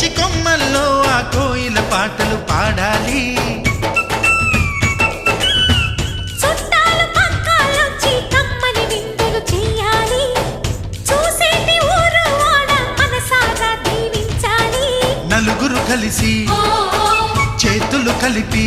ఇంటి కొమ్మల్లో ఆ కోయిల పాటలు పాడాలి. చుట్టాలు పక్కాలొచ్చి కమ్మని విందులు చెయ్యాలి. చూసేటి ఊరు వాడ మనసారా దీవించాలి. నలుగురు కలిసి చేతులు కలిపి